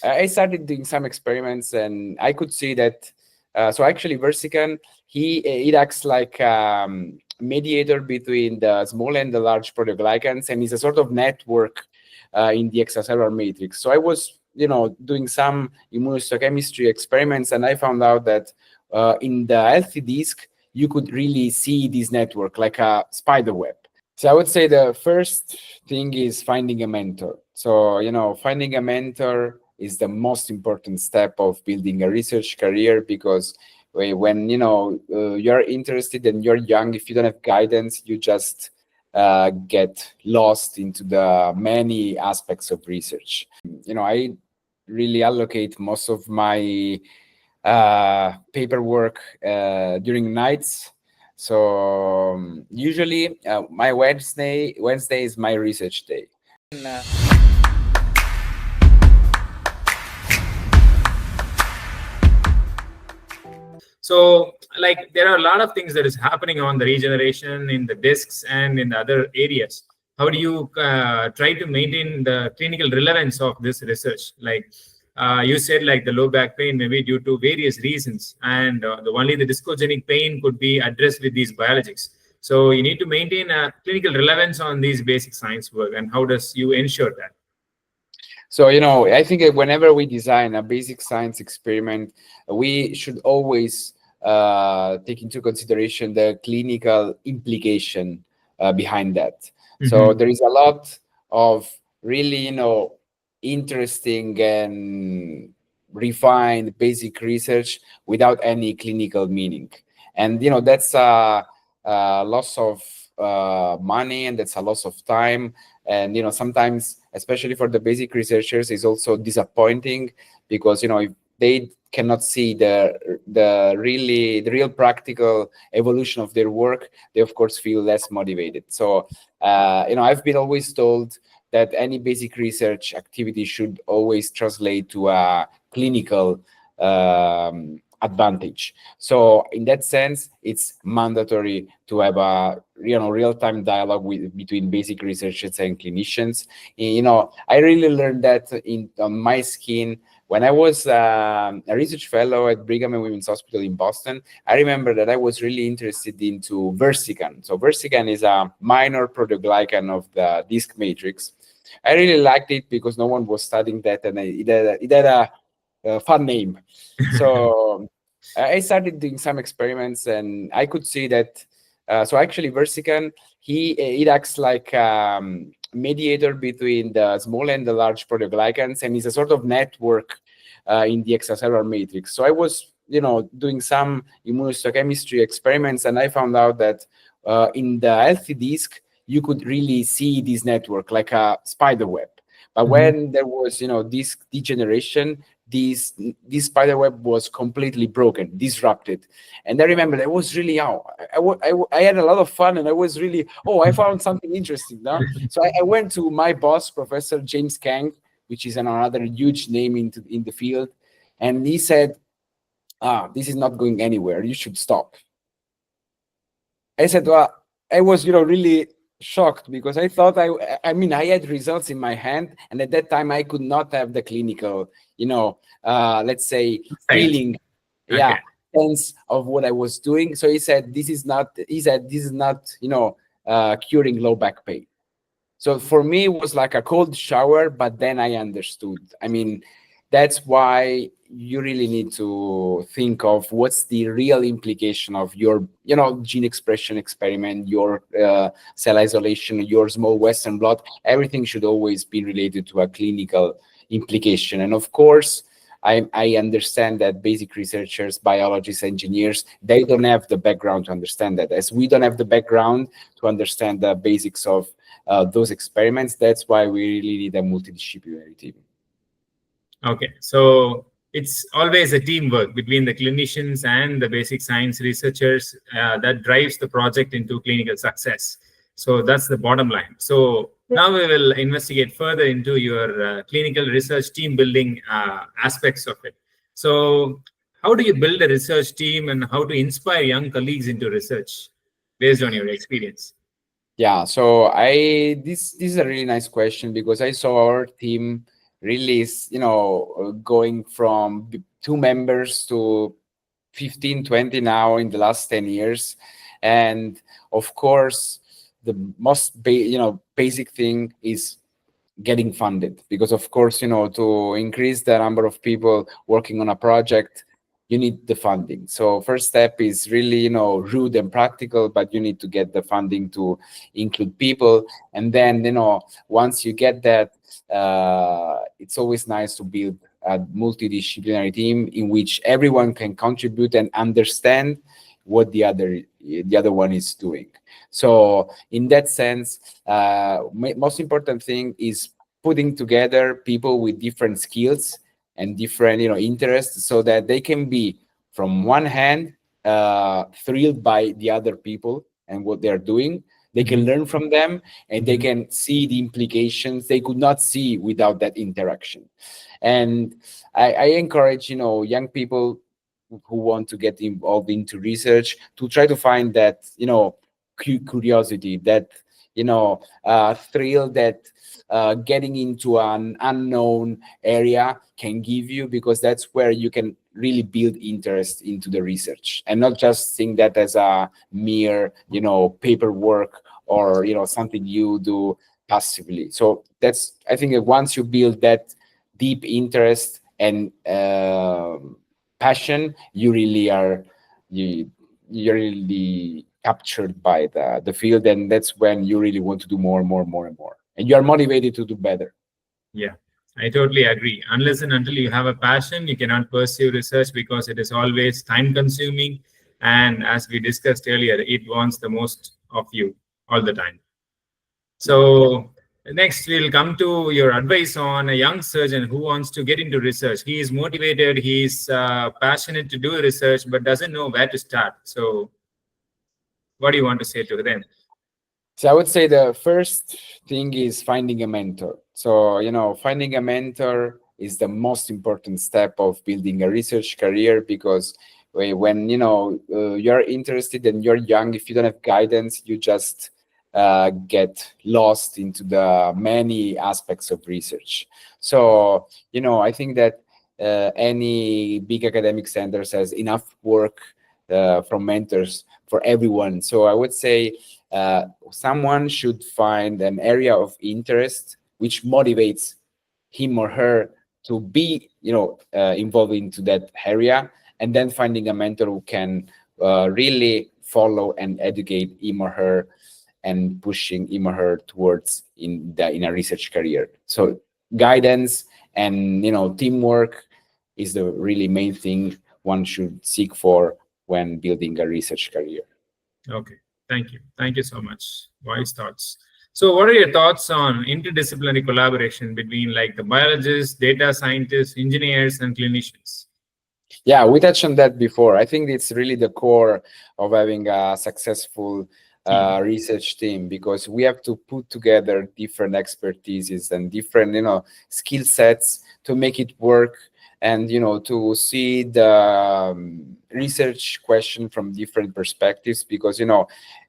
I started doing some experiments, and I could see that. So actually, Versican, it acts like mediator between the small and the large proteoglycans, and is a sort of network in the extracellular matrix. So I was, doing some immunohistochemistry experiments, and I found out that in the healthy disc, you could really see this network like a spider web. So I would say the first thing is finding a mentor. So, finding a mentor is the most important step of building a research career, because when you're interested and you're young, if you don't have guidance, you just get lost into the many aspects of research. I really allocate most of my paperwork during nights. So usually my Wednesday is my research day. So, like, there are a lot of things that is happening on the regeneration in the discs and in the other areas. How do you try to maintain the clinical relevance of this research? Like you said, like the low back pain may be due to various reasons, and only the discogenic pain could be addressed with these biologics. So you need to maintain a clinical relevance on these basic science work, and how does you ensure that? So, I think that whenever we design a basic science experiment, we should always take into consideration the clinical implication behind that. Mm-hmm. So there is a lot of really, interesting and refined basic research without any clinical meaning. And, that's a loss of money, and that's a loss of time. And sometimes, especially for the basic researchers, is also disappointing, because if they cannot see the real practical evolution of their work, they of course feel less motivated. So I've been always told that any basic research activity should always translate to a clinical advantage. So in that sense, it's mandatory to have a real-time dialogue between basic researchers and clinicians. I really learned that on my skin when I was a research fellow at Brigham and Women's Hospital in Boston. I remember that I was really interested into Versican. So Versican is a minor proteoglycan of the disc matrix. I really liked it because no one was studying that, and it had a fun name. So I started doing some experiments, and I could see that. So actually, Versican, it acts like mediator between the small and the large proteoglycans, and is a sort of network in the extracellular matrix. So I was, doing some immunohistochemistry experiments, and I found out that in the healthy disc, you could really see this network like a spider web. But when there was, disc degeneration, this spider web was completely broken, disrupted. And I remember that was really, I had a lot of fun, and I was really, I found something interesting. No? So I went to my boss, Professor James Kang, which is another huge name in the field. And he said, this is not going anywhere. You should stop. I said, well, I was, really shocked, because I thought I had results in my hand, and at that time I could not have the clinical, let's say, feeling, sense of what I was doing. So he said, this is not, curing low back pain. So for me, it was like a cold shower, but then I understood. That's why you really need to think of what's the real implication of your, gene expression experiment, your cell isolation, your small Western blot. Everything should always be related to a clinical implication. And of course, I understand that basic researchers, biologists, engineers, they don't have the background to understand that. As we don't have the background to understand the basics of those experiments, that's why we really need a multidisciplinary team. Okay, so it's always a teamwork between the clinicians and the basic science researchers that drives the project into clinical success. So that's the bottom line. So now we will investigate further into your clinical research team building aspects of it. So how do you build a research team, and how to inspire young colleagues into research based on your experience? Yeah, so this is a really nice question, because I saw our team really is, going from 2 members to 15, 20 now in the last 10 years. And of course, the most basic thing is getting funded, because of course, to increase the number of people working on a project, you need the funding. So first step is really, rude and practical, but you need to get the funding to include people. And then, once you get that, it's always nice to build a multidisciplinary team in which everyone can contribute and understand what the other one is doing. So in that sense, most important thing is putting together people with different skills and different interests, so that they can be, from one hand, thrilled by the other people and what they're doing. They can learn from them, and they can see the implications they could not see without that interaction. And I encourage young people who want to get involved into research to try to find that curiosity, that thrill that getting into an unknown area can give you, because that's where you can really build interest into the research, and not just think that as a mere paperwork, or something you do passively. So that's, I think, that once you build that deep interest and passion, you really are you're really captured by the field, and that's when you really want to do more and more and more and more, and you are motivated to do better. Yeah, I totally agree. Unless and until you have a passion, you cannot pursue research, because it is always time consuming. And as we discussed earlier, it wants the most of you all the time. So next, we'll come to your advice on a young surgeon who wants to get into research. He is motivated, he's passionate to do research, but doesn't know where to start. So what do you want to say to them? So I would say the first thing is finding a mentor. So, finding a mentor is the most important step of building a research career, because when, you're interested and you're young, if you don't have guidance, you just get lost into the many aspects of research. So, I think that any big academic centers has enough work from mentors for everyone. So I would say someone should find an area of interest which motivates him or her to be, involved into that area, and then finding a mentor who can really follow and educate him or her, and pushing him or her towards in a research career. So guidance and teamwork is the really main thing one should seek for when building a research career. Okay, thank you. Thank you so much. Wise thoughts. So what are your thoughts on interdisciplinary collaboration between like the biologists, data scientists, engineers, and clinicians? Yeah, we touched on that before. I think it's really the core of having a successful research team, because we have to put together different expertises and different skill sets to make it work, and to see the research question from different perspectives, because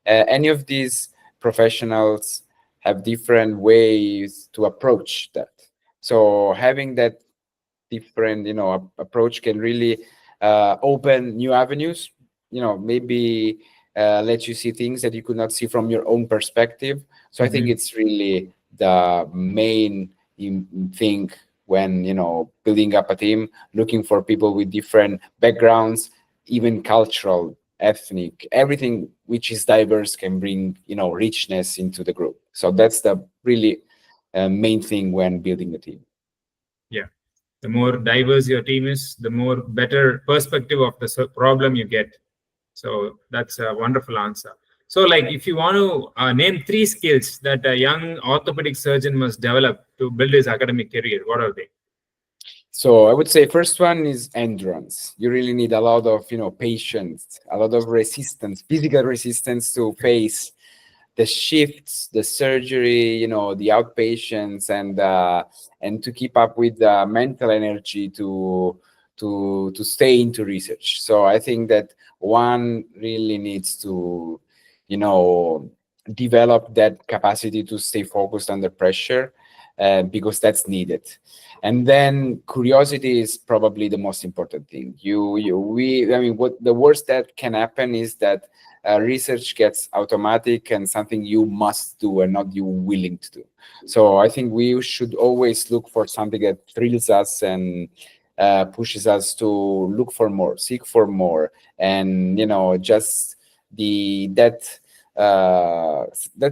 any of these professionals have different ways to approach that. So having that different approach can really open new avenues, maybe let you see things that you could not see from your own perspective. So I think it's really the main thing when building up a team, looking for people with different backgrounds, even cultural, ethnic, everything which is diverse can bring richness into the group. So that's the really main thing when building a team. Yeah, the more diverse your team is, the more better perspective of the problem you get. So that's a wonderful answer. So like if you want to name 3 skills that a young orthopedic surgeon must develop to build his academic career, what are they? So I would say first one is endurance. You really need a lot of patience, a lot of resistance, physical resistance to face the shifts, the surgery, the outpatients, and to keep up with the mental energy to stay into research. So I think that one really needs to develop that capacity to stay focused under pressure. because that's needed. And then curiosity is probably the most important thing. I mean, what the worst that can happen is that research gets automatic and something you must do and not you willing to do. So I think we should always look for something that thrills us and pushes us to look for more, seek for more, and just that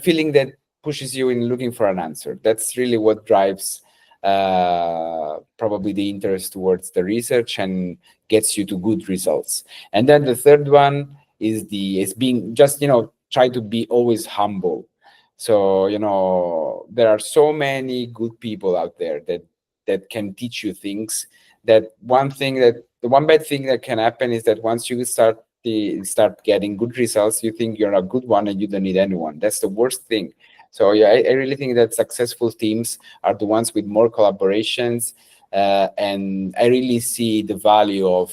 feeling that pushes you in looking for an answer. That's really what drives probably the interest towards the research and gets you to good results. And then the third one is being just try to be always humble. So there are so many good people out there that can teach you things. The one bad thing that can happen is that once you start getting good results, you think you're a good one and you don't need anyone. That's the worst thing. So yeah, I really think that successful teams are the ones with more collaborations, and I really see the value of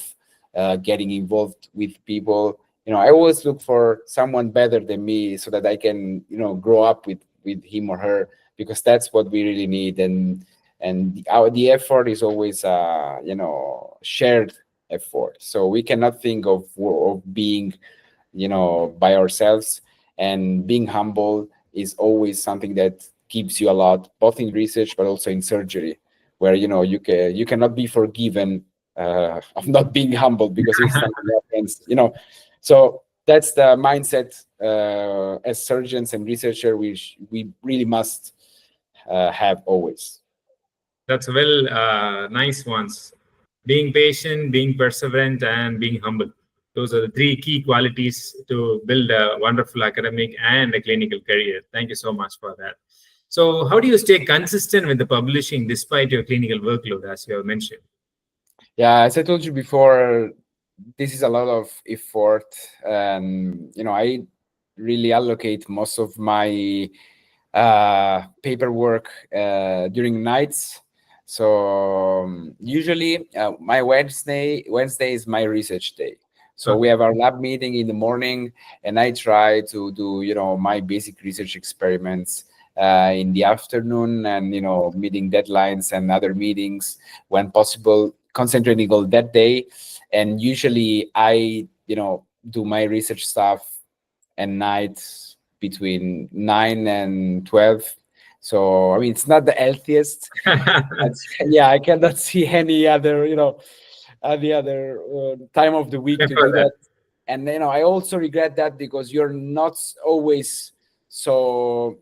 getting involved with people. I always look for someone better than me so that I can grow up with him or her, because that's what we really need. And the effort is always shared effort. So we cannot think of being by ourselves, and being humble is always something that keeps you a lot, both in research but also in surgery, where you cannot be forgiven of not being humble, because if something happens, so that's the mindset as surgeons and researchers we really must have always. That's nice ones. Being patient, being perseverant, and being humble. Those are the three key qualities to build a wonderful academic and a clinical career. Thank you so much for that. So how do you stay consistent with the publishing despite your clinical workload, as you have mentioned? Yeah, as I told you before, this is a lot of effort. And I really allocate most of my paperwork during nights. So usually my Wednesday is my research day. So we have our lab meeting in the morning, and I try to do my basic research experiments in the afternoon, and meeting deadlines and other meetings when possible, concentrating on that day. And usually I do my research stuff at night between 9 and 12. So I mean, it's not the healthiest. Yeah, I cannot see any other time of the week to do that. And I also regret that, because you're not always so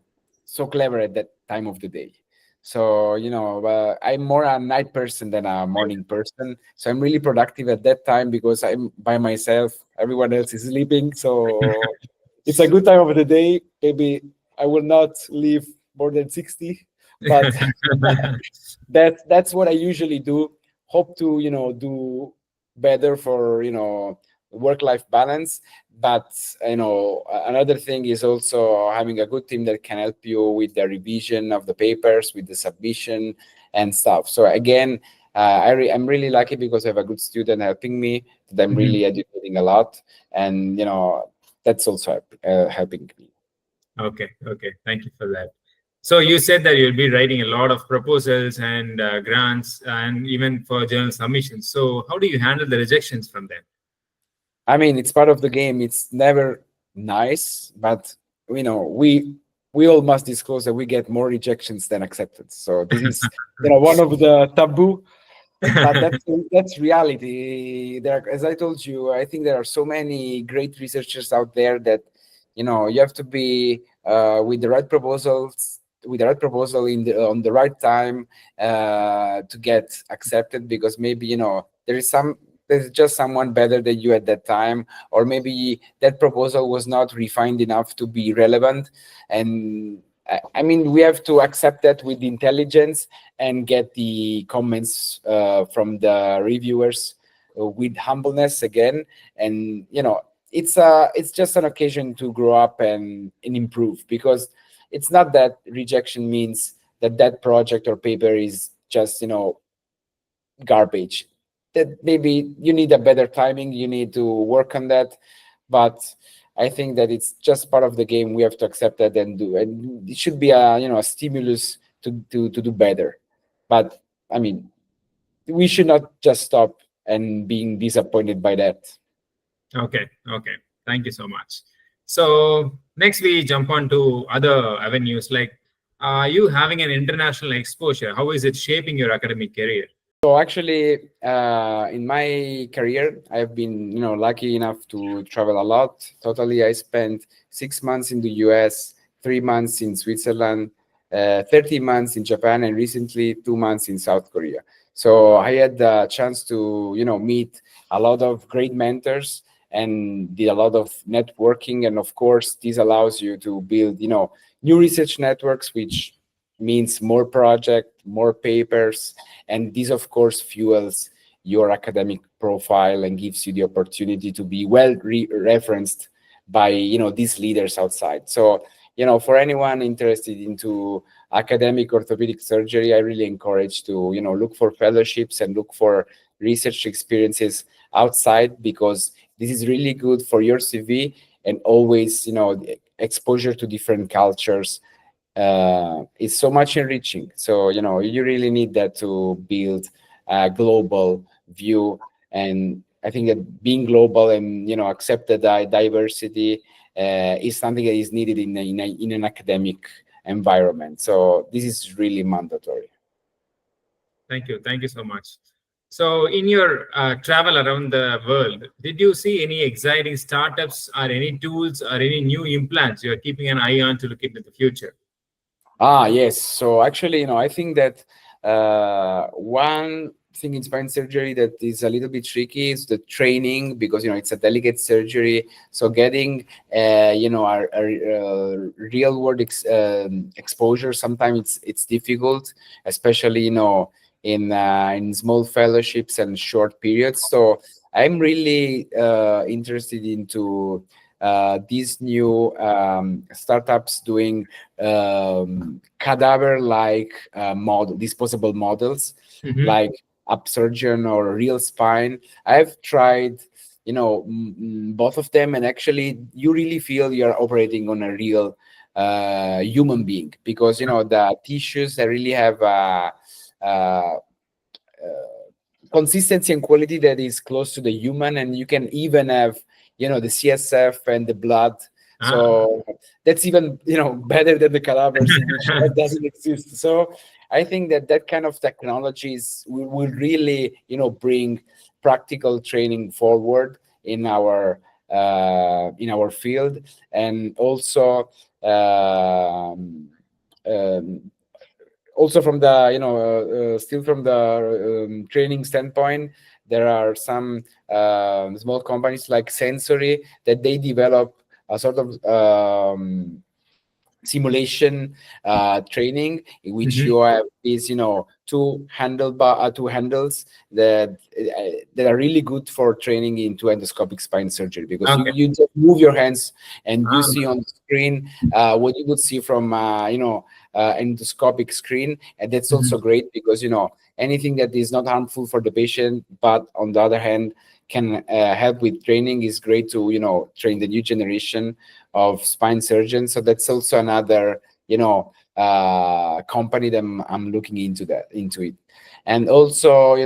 clever at that time of the day. So I'm more a night person than a morning person. So I'm really productive at that time because I'm by myself. Everyone else is sleeping. So it's a good time of the day. Maybe I will not live more than 60, but that's what I usually do. Hope to do better for work-life balance. But another thing is also having a good team that can help you with the revision of the papers, with the submission and stuff. So again, I'm really lucky because I have a good student helping me, that I'm really educating a lot, and that's also helping me. Okay, thank you for that. So you said that you'll be writing a lot of proposals and grants, and even for journal submissions. So how do you handle the rejections from them? I mean, it's part of the game. It's never nice, but we all must disclose that we get more rejections than acceptance. So this is one of the taboo, but that's reality. As I told you, I think there are so many great researchers out there that you have to be with the right proposals, with the right proposal on the right time to get accepted, because maybe there's just someone better than you at that time, or maybe that proposal was not refined enough to be relevant. And I mean, we have to accept that with intelligence and get the comments from the reviewers with humbleness again. And it's just an occasion to grow up and improve, because it's not that rejection means that project or paper is just garbage. That maybe you need a better timing, you need to work on that. But I think that it's just part of the game. We have to accept that and do, and it should be a stimulus to do better. But I mean, we should not just stop and being disappointed by that. Okay. Thank you so much. So next we jump on to other avenues, like you having an international exposure. How is it shaping your academic career? So actually, in my career, I've been, lucky enough to travel a lot. Totally, I spent 6 months in the US, 3 months in Switzerland, 30 months in Japan, and recently 2 months in South Korea. So I had the chance to, meet a lot of great mentors and did a lot of networking. And of course, this allows you to build, new research networks, which means more project, more papers, and this of course fuels your academic profile and gives you the opportunity to be well referenced by these leaders outside. So for anyone interested into academic orthopedic surgery, I really encourage to look for fellowships and look for research experiences outside, because this is really good for your CV, and always exposure to different cultures is so much enriching. So you really need that to build a global view. And I think that being global and accept the diversity is something that is needed in an academic environment. So this is really mandatory. Thank you so much. So in your travel around the world, did you see any exciting startups or any tools or any new implants you're keeping an eye on to look into the future? Yes. So actually, I think that one thing in spine surgery that is a little bit tricky is the training, because it's a delicate surgery. So getting our real world exposure, sometimes it's difficult, especially in small fellowships and short periods. So I'm really interested into these new startups doing cadaver-like disposable models, like upsurgeon or real spine. I've tried, both of them, and actually, you really feel you're operating on a real human being, because the tissues that really have consistency and quality that is close to the human, and you can even have the CSF and the blood. So that's even better than the cadavers, which doesn't exist. So I think that kind of technologies will really bring practical training forward in our field. And also also from the still from the training standpoint, there are some small companies like Sensory that they develop a sort of simulation training, in which you have these two handles that are really good for training into endoscopic spine surgery, because you just move your hands and you see on the screen what you would see from endoscopic screen. And that's also great, because anything that is not harmful for the patient, but on the other hand can help with training, is great to train the new generation of spine surgeons. So that's also another company that I'm looking into it. And also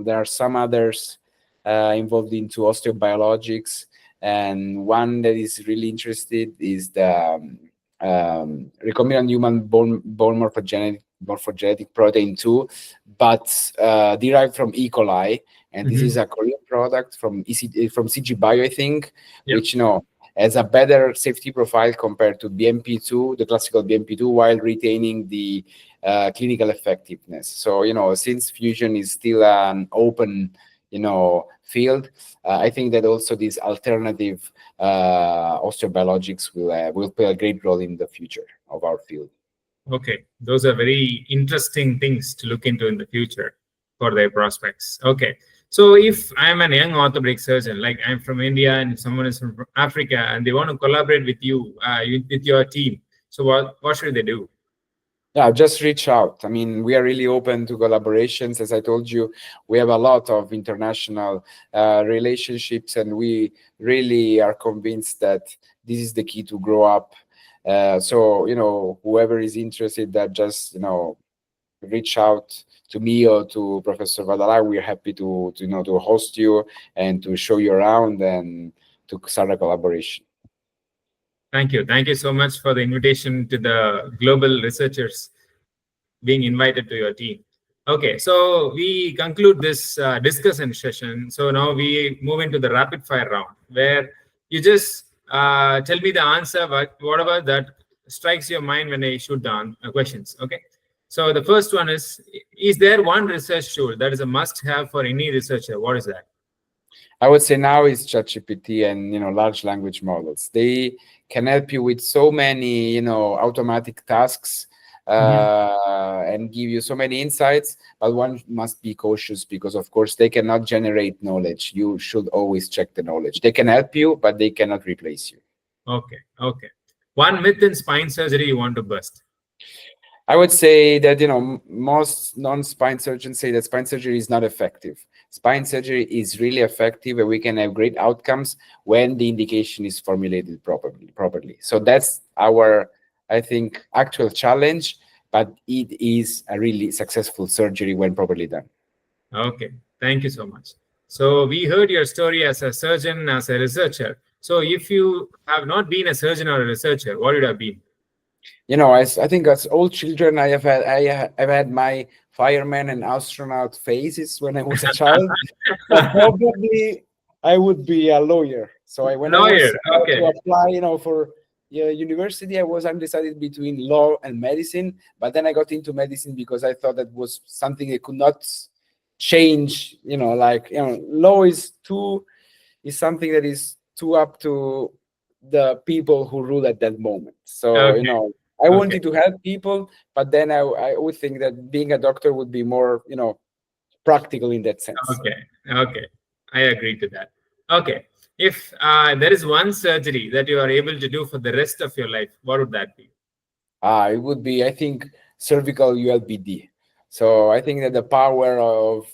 there are some others involved into osteobiologics, and one that is really interested is the recombinant human bone morphogenetic protein 2, but derived from E. coli. And this is a Korean product from CG Bio, I think, which has a better safety profile compared to BMP2, the classical BMP2, while retaining the clinical effectiveness. So since fusion is still an open field, I think that also these alternative osteobiologics will play a great role in the future of our field. Okay, those are very interesting things to look into in the future for their prospects. Okay, so if I'm a young orthopedic surgeon, like I'm from India and someone is from Africa, and they want to collaborate with you, with your team, so what should they do? Yeah, just reach out. I mean, we are really open to collaborations. As I told you, we have a lot of international relationships, and we really are convinced that this is the key to grow up So, whoever is interested, that just, reach out to me or to Professor Vadala. We're happy to host you and to show you around and to start a collaboration. Thank you. Thank you so much for the invitation to the global researchers being invited to your team. Okay, so we conclude this discussion session. So now we move into the rapid fire round, where you just tell me the answer, whatever that strikes your mind when I shoot down questions. Okay, so the first one is there one research tool that is a must-have for any researcher? What is that? I would say now is ChatGPT and large language models. They can help you with so many automatic tasks and give you so many insights, but one must be cautious because of course they cannot generate knowledge. You should always check the knowledge. They can help you, but they cannot replace you. Okay. One myth in spine surgery you want to bust? I would say that most non-spine surgeons say that spine surgery is not effective. Spine surgery is really effective, and we can have great outcomes when the indication is formulated properly. So that's our, I think, actual challenge, but it is a really successful surgery when properly done. Okay, thank you so much. So we heard your story as a surgeon, as a researcher. So if you have not been a surgeon or a researcher, what would you have been? I think as all children, I've had my fireman and astronaut phases when I was a child. But probably I would be a lawyer. So when I was to apply, for university, I was undecided between law and medicine. But then I got into medicine because I thought that was something I could not change. Law is something that is too up to the people who rule at that moment. So I wanted to help people, but then I would think that being a doctor would be more practical in that sense. Okay, I agree to that. Okay, if there is one surgery that you are able to do for the rest of your life, what would that be? It would be, I think, cervical ULBD. So I think that the power of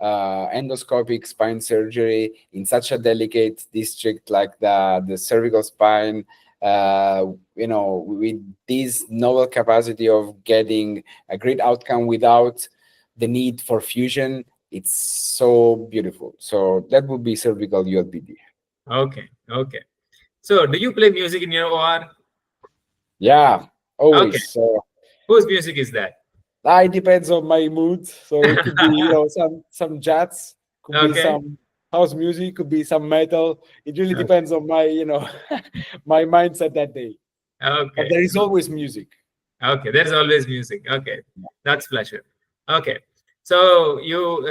endoscopic spine surgery in such a delicate district like the cervical spine, with this novel capacity of getting a great outcome without the need for fusion, it's so beautiful. So that would be cervical ULBD. Okay. So do you play music in your OR? Yeah, always. Okay. So whose music is that? It depends on my mood. So it could be, some jazz, could be some house music, could be some metal. It really depends on my, my mindset that day. Okay. But there is always music. Okay, there's always music. Okay, that's pleasure. Okay, so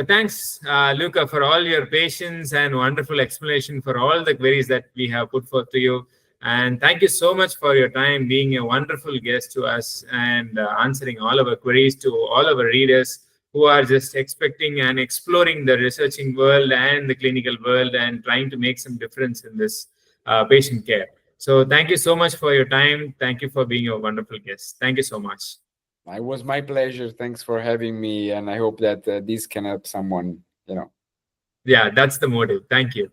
thanks, Luca, for all your patience and wonderful explanation for all the queries that we have put forth to you. And thank you so much for your time, being a wonderful guest to us and answering all of our queries to all of our readers who are just expecting and exploring the researching world and the clinical world and trying to make some difference in this patient care. So thank you so much for your time. Thank you for being a wonderful guest. Thank you so much. It was my pleasure. Thanks for having me. And I hope that this can help someone, Yeah, that's the motive. Thank you.